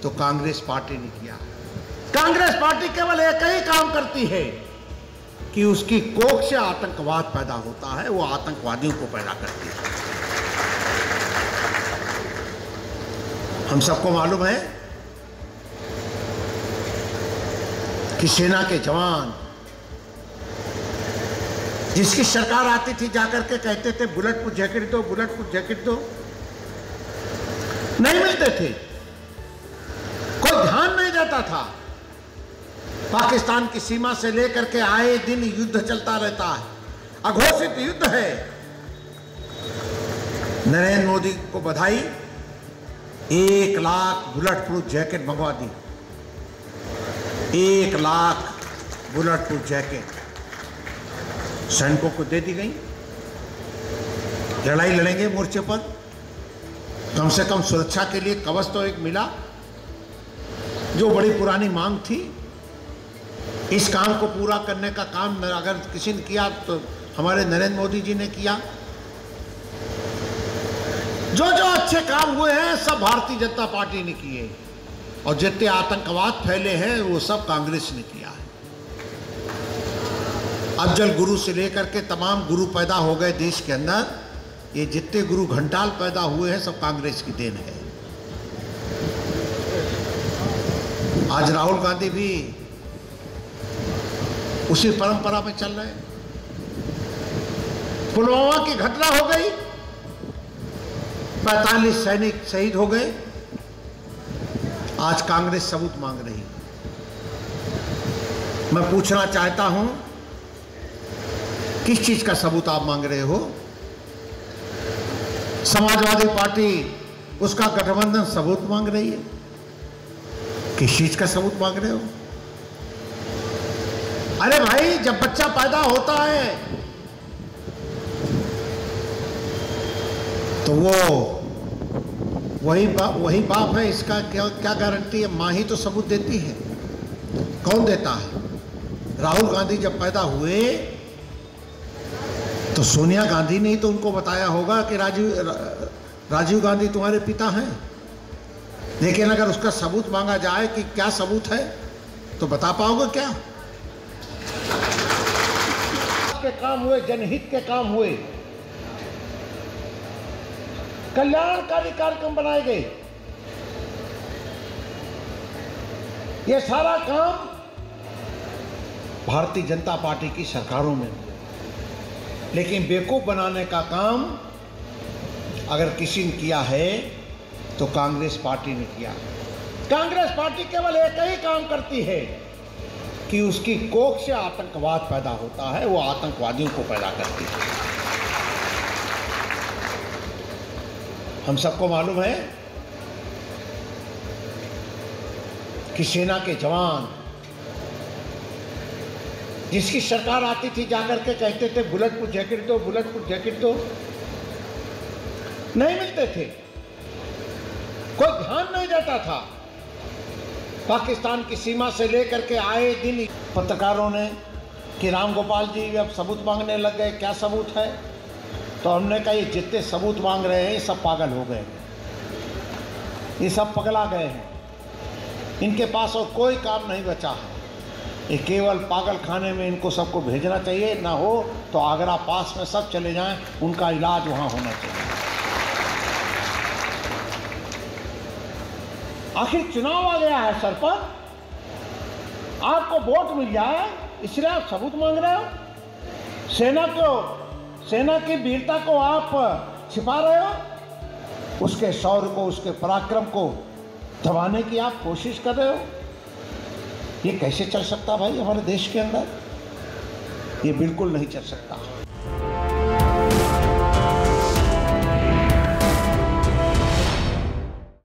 तो कांग्रेस पार्टी ने किया। कांग्रेस पार्टी केवल एक ही काम करती है कि उसकी कोख से आतंकवाद पैदा होता है, वो आतंकवादियों को पैदा करती है। हम सबको मालूम है कि सेना के जवान जिसकी सरकार आती थी जाकर के कहते थे बुलेट प्रूफ जैकेट दो, बुलेट प्रूफ जैकेट दो, नहीं मिलते थे, कोई ध्यान नहीं देता था। पाकिस्तान की सीमा से लेकर के आए दिन युद्ध चलता रहता है, अघोषित युद्ध है। नरेंद्र मोदी को बधाई, 1 लाख बुलेट प्रूफ जैकेट मंगवा दी, 1 लाख बुलेट प्रूफ जैकेट सैनिकों को दे दी गई। लड़ाई लड़ेंगे मोर्चे पर, कम से कम सुरक्षा के लिए कवच तो एक मिला, जो बड़ी पुरानी मांग थी। इस काम को पूरा करने का काम अगर किसी ने किया तो हमारे नरेंद्र मोदी जी ने किया। जो जो अच्छे काम हुए हैं सब भारतीय जनता पार्टी ने किए, और जितने आतंकवाद फैले हैं वो सब कांग्रेस ने किया है। अफजल गुरु से लेकर के तमाम गुरु पैदा हो गए देश के अंदर, ये जितने गुरु घंटाल पैदा हुए हैं सब कांग्रेस की देन है। आज राहुल गांधी भी उसी परंपरा में चल रहे हैं। पुलवामा की घटना हो गई, 45 सैनिक शहीद हो गए, आज कांग्रेस सबूत मांग रही है। मैं पूछना चाहता हूं, किस चीज का सबूत आप मांग रहे हो? समाजवादी पार्टी उसका गठबंधन सबूत मांग रही है, किस चीज का सबूत मांग रहे हो? अरे भाई, जब बच्चा पैदा होता है तो वो वही बाप है, इसका क्या गारंटी है? मां ही तो सबूत देती है। कौन देता है? राहुल गांधी जब पैदा हुए तो सोनिया गांधी ने ही तो उनको बताया होगा कि राजीव गांधी तुम्हारे पिता हैं। लेकिन अगर उसका सबूत मांगा जाए कि क्या सबूत है तो बता पाओगे क्या? के काम हुए, जनहित के काम हुए, कल्याणकारी कार्यक्रम बनाए गए, ये सारा काम भारतीय जनता पार्टी की सरकारों में। लेकिन बेवकूफ बनाने का काम अगर किसी ने किया है तो कांग्रेस पार्टी ने किया। कांग्रेस पार्टी केवल एक ही काम करती है कि उसकी कोख से आतंकवाद पैदा होता है, वो आतंकवादियों को पैदा करती है। हम सबको मालूम है कि सेना के जवान जिसकी सरकार आती थी जाकर के कहते थे बुलेट प्रूफ जैकेट दो, बुलेट प्रूफ जैकेट दो, नहीं मिलते थे, कोई ध्यान नहीं देता था। पाकिस्तान की सीमा से लेकर के आए दिन पत्रकारों ने कि राम गोपाल जी अब सबूत मांगने लग गए, क्या सबूत है? तो हमने कहा ये जितने सबूत मांग रहे हैं ये सब पागल हो गए, ये सब पगला गए हैं, इनके पास और कोई काम नहीं बचा है। ये केवल पागल खाने में इनको सबको भेजना चाहिए, ना हो तो आगरा पास में सब चले जाएं, उनका इलाज वहाँ होना चाहिए। आखिर चुनाव आ गया है सर पर, आपको वोट मिल जाए इसलिए आप सबूत मांग रहे हो? सेना की वीरता को आप छिपा रहे हो, उसके शौर्य को, उसके पराक्रम को दबाने की आप कोशिश कर रहे हो। ये कैसे चल सकता भाई हमारे देश के अंदर? ये बिल्कुल नहीं चल सकता।